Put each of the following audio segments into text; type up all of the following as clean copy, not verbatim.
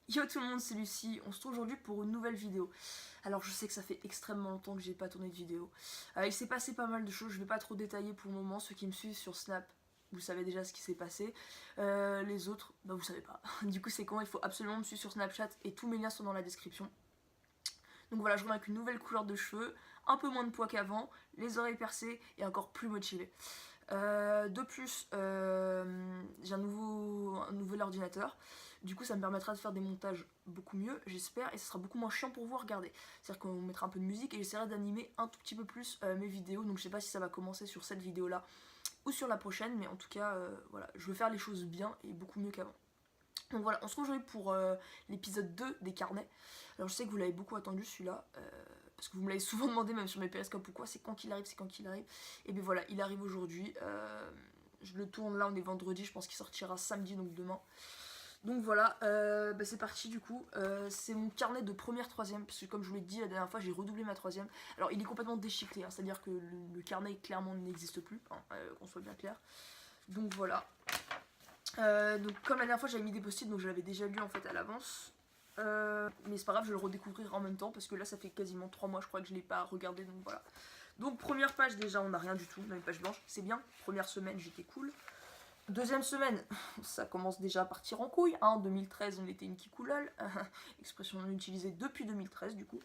Yo tout le monde, c'est Lucie, on se retrouve aujourd'hui pour une nouvelle vidéo. Alors je sais que ça fait extrêmement longtemps que j'ai pas tourné de vidéo. Il s'est passé pas mal de choses, je vais pas trop détailler pour le moment. Ceux qui me suivent sur Snap, vous savez déjà ce qui s'est passé. Les autres, bah vous savez pas. Du coup c'est quand il faut absolument me suivre sur Snapchat et tous mes liens sont dans la description. Donc voilà, je reviens avec une nouvelle couleur de cheveux, un peu moins de poids qu'avant, les oreilles percées et encore plus motivée. De plus, j'ai un nouvel ordinateur. Du coup, ça me permettra de faire des montages beaucoup mieux, j'espère, et ce sera beaucoup moins chiant pour vous à regarder. C'est-à-dire qu'on mettra un peu de musique et j'essaierai d'animer un tout petit peu plus mes vidéos. Donc je sais pas si ça va commencer sur cette vidéo-là ou sur la prochaine, mais en tout cas, voilà, je veux faire les choses bien et beaucoup mieux qu'avant. Donc voilà, on se retrouve aujourd'hui pour l'épisode 2 des carnets. Alors je sais que vous l'avez beaucoup attendu celui-là, parce que vous me l'avez souvent demandé même sur mes périscopes ou quoi, c'est quand qu'il arrive, c'est quand qu'il arrive. Et bien voilà, il arrive aujourd'hui. Je le tourne là, on est vendredi, je pense qu'il sortira samedi, donc demain. Donc voilà, bah c'est parti du coup. C'est mon carnet de première troisième, parce que comme je vous l'ai dit la dernière fois, j'ai redoublé ma troisième. Alors il est complètement déchiqueté, hein, c'est-à-dire que le carnet clairement n'existe plus, hein, qu'on soit bien clair. Donc voilà. Donc comme la dernière fois j'avais mis des post-it, donc je l'avais déjà lu en fait à l'avance. Mais c'est pas grave, je vais le redécouvrir en même temps parce que là ça fait quasiment 3 mois je crois que je l'ai pas regardé, donc voilà. Donc première page déjà, on n'a rien du tout, on a une page blanche, c'est bien. Première semaine j'étais cool. Deuxième semaine, ça commence déjà à partir en couille, hein. 2013 on était une kikoulole, expression non utilisée depuis 2013 du coup.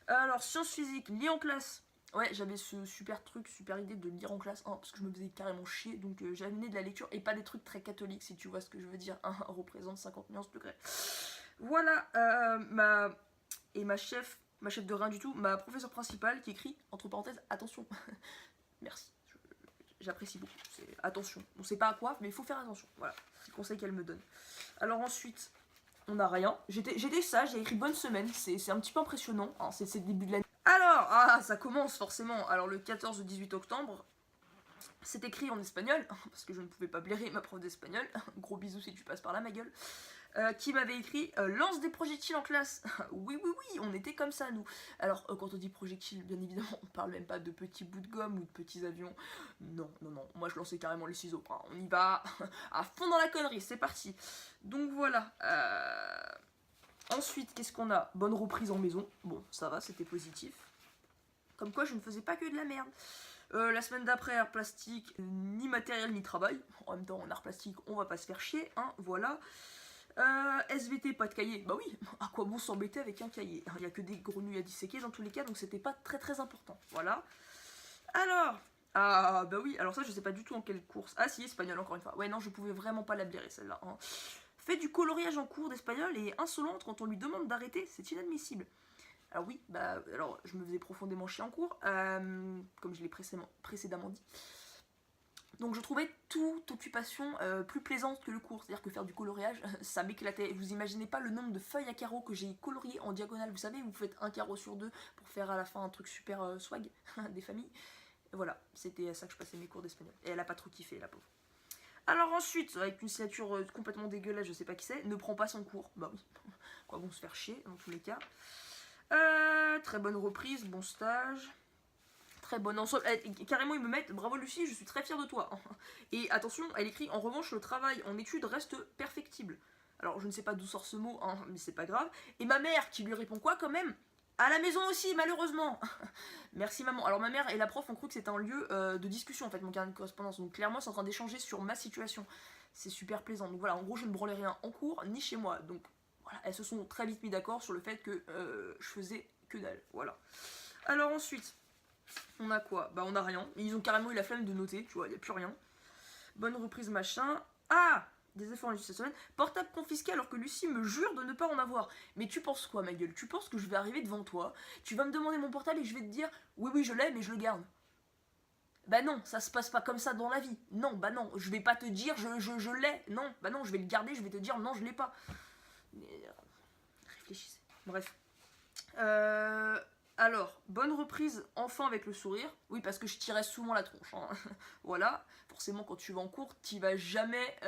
Alors sciences physiques, lit en classe. Ouais, j'avais ce super truc, super idée de lire en classe 1 parce que je me faisais carrément chier, donc j'ai amené de la lecture et pas des trucs très catholiques si tu vois ce que je veux dire. 1 représente 50 nuances degrés. Voilà, ma chef de rien du tout, ma professeure principale qui écrit, entre parenthèses, attention. Merci, j'apprécie beaucoup. Attention, on sait pas à quoi, mais il faut faire attention. Voilà, c'est le conseil qu'elle me donne. Alors ensuite, on n'a rien. J'étais sage, j'ai écrit bonne semaine, c'est un petit peu impressionnant, hein, c'est le début de l'année. Alors, ça commence forcément. Alors le 14 au 18 octobre, c'est écrit en espagnol, parce que je ne pouvais pas blairer ma prof d'espagnol, gros bisous si tu passes par là ma gueule, qui m'avait écrit lance des projectiles en classe. Oui, oui, oui, on était comme ça nous. Alors quand on dit projectiles, bien évidemment, on parle même pas de petits bouts de gomme ou de petits avions. Non, non, non, moi je lançais carrément les ciseaux. Hein. On y va à fond dans la connerie, c'est parti. Donc voilà. Ensuite, qu'est-ce qu'on a? Bonne reprise en maison. Bon, ça va, c'était positif. Comme quoi, je ne faisais pas que de la merde. La semaine d'après, art plastique, ni matériel ni travail. En même temps, en art plastique, on va pas se faire chier, hein, voilà. SVT, pas de cahier. Bah oui, à quoi bon s'embêter avec un cahier? Il n'y a que des grenouilles à disséquer dans tous les cas, donc c'était pas très très important. Voilà. Alors, ah bah oui, alors ça je sais pas du tout en quelle course. Ah si, espagnol encore une fois. Ouais non, je pouvais vraiment pas la blairer celle-là. Hein. Fait du coloriage en cours d'espagnol et insolente quand on lui demande d'arrêter, c'est inadmissible. Alors oui, bah alors je me faisais profondément chier en cours, comme je l'ai précédemment dit. Donc je trouvais toute occupation plus plaisante que le cours, c'est-à-dire que faire du coloriage, ça m'éclatait. Vous imaginez pas le nombre de feuilles à carreaux que j'ai coloriées en diagonale, vous savez, vous faites un carreau sur deux pour faire à la fin un truc super swag des familles. Et voilà, c'était à ça que je passais mes cours d'espagnol. Et elle a pas trop kiffé, la pauvre. Alors ensuite, avec une signature complètement dégueulasse, je sais pas qui c'est, ne prend pas son cours. Bah oui, quoi bon se faire chier dans tous les cas. Très bonne reprise, bon stage. Très bonne ensemble. Carrément, ils me mettent bravo Lucie, je suis très fière de toi. Et attention, elle écrit en revanche, le travail en études reste perfectible. Alors, je ne sais pas d'où sort ce mot, hein, mais c'est pas grave. Et ma mère qui lui répond quoi quand même? À la maison aussi, malheureusement. Merci maman. Alors ma mère et la prof ont cru que c'était un lieu de discussion en fait, mon carnet de correspondance. Donc clairement, c'est en train d'échanger sur ma situation. C'est super plaisant. Donc voilà, en gros, je ne branlais rien en cours ni chez moi. Donc voilà, elles se sont très vite mis d'accord sur le fait que je faisais que dalle. Voilà. Alors ensuite, on a quoi? Bah on a rien. Ils ont carrément eu la flemme de noter, tu vois, il n'y a plus rien. Bonne reprise machin. Ah! Des efforts en cette semaine. Portable confisqué alors que Lucie me jure de ne pas en avoir. Mais tu penses quoi, ma gueule? Tu penses que je vais arriver devant toi, tu vas me demander mon portable et je vais te dire oui, oui, je l'ai, mais je le garde. Bah non, ça se passe pas comme ça dans la vie. Non, bah non, je vais pas te dire je l'ai. Non, bah non, je vais le garder, je vais te dire non, je l'ai pas. Mais, réfléchissez. Bref. Alors, bonne reprise enfin avec le sourire. Oui, parce que je tirais souvent la tronche. Hein. Voilà. Forcément, quand tu vas en cours, tu vas jamais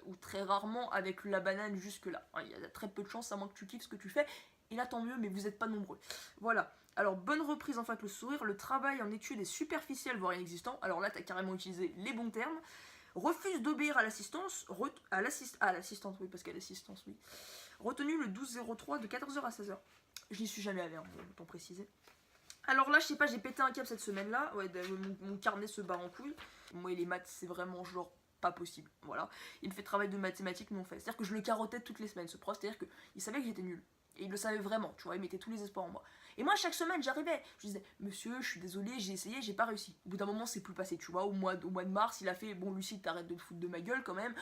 ou très rarement avec la banane jusque-là. Hein, il y a très peu de chance, à moins que tu kiffes ce que tu fais. Et là, tant mieux, mais vous n'êtes pas nombreux. Voilà. Alors, bonne reprise enfin avec le sourire. Le travail en études est superficiel, voire inexistant. Alors là, tu as carrément utilisé les bons termes. refuse d'obéir à l'assistance, à l'assistante, oui, parce qu'à l'assistance, oui. Retenu le 12-03 de 14h à 16h. Je n'y suis jamais allée, hein, autant préciser. Alors là, je sais pas, j'ai pété un câble cette semaine-là. Ouais, mon carnet se barre en couille. Moi et les maths, c'est vraiment genre pas possible. Voilà. Il me fait travail de mathématiques non fait. C'est-à-dire que je le carottais toutes les semaines, ce prof. C'est-à-dire qu'il savait que j'étais nulle. Et il le savait vraiment, tu vois, il mettait tous les espoirs en moi. Et moi, chaque semaine, j'arrivais. Je disais, monsieur, je suis désolée, j'ai essayé, j'ai pas réussi. Au bout d'un moment, c'est plus passé, tu vois. Au mois de mars, il a fait, bon, Lucie, t'arrêtes de te foutre de ma gueule quand même.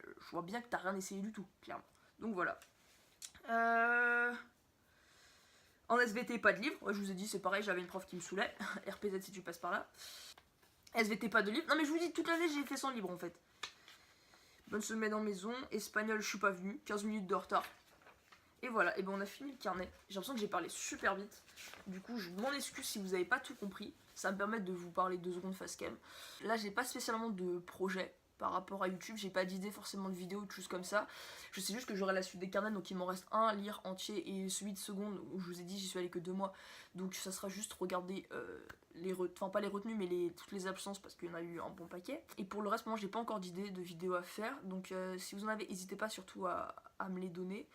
Je vois bien que t'as rien essayé du tout, clairement. Donc voilà. En SVT, pas de livre. Ouais, je vous ai dit, c'est pareil, j'avais une prof qui me saoulait. RPZ si tu passes par là. SVT, pas de livre. Non, mais je vous dis, toute l'année, j'ai fait sans livre en fait. Bonne semaine en maison. Espagnol, je suis pas venue. 15 minutes de retard. Et voilà, et ben on a fini le carnet. J'ai l'impression que j'ai parlé super vite. Du coup, je m'en excuse si vous avez pas tout compris. Ça va me permet de vous parler 2 secondes face cam. Là, j'ai pas spécialement de projet par rapport à YouTube. J'ai pas d'idée forcément de vidéo ou de choses comme ça. Je sais juste que j'aurai la suite des carnets, donc il m'en reste un à lire entier et celui de seconde où je vous ai dit j'y suis allée que 2 mois. Donc ça sera juste regarder pas les retenues mais toutes les absences parce qu'il y en a eu un bon paquet. Et pour le reste, moi j'ai pas encore d'idée de vidéo à faire. Donc si vous en avez, n'hésitez pas surtout à me les donner.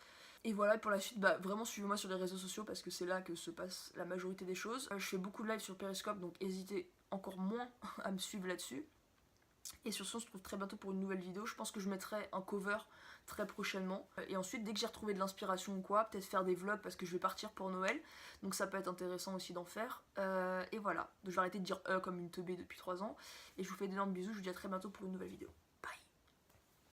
Et voilà, pour la suite, bah, vraiment suivez-moi sur les réseaux sociaux parce que c'est là que se passe la majorité des choses. Je fais beaucoup de live sur Periscope, donc n'hésitez encore moins à me suivre là-dessus. Et sur ce, on se retrouve très bientôt pour une nouvelle vidéo. Je pense que je mettrai un cover très prochainement. Et ensuite, dès que j'ai retrouvé de l'inspiration ou quoi, peut-être faire des vlogs parce que je vais partir pour Noël. Donc ça peut être intéressant aussi d'en faire. Et voilà, donc je vais arrêter de dire comme une teubée depuis 3 ans. Et je vous fais d'énormes bisous, je vous dis à très bientôt pour une nouvelle vidéo.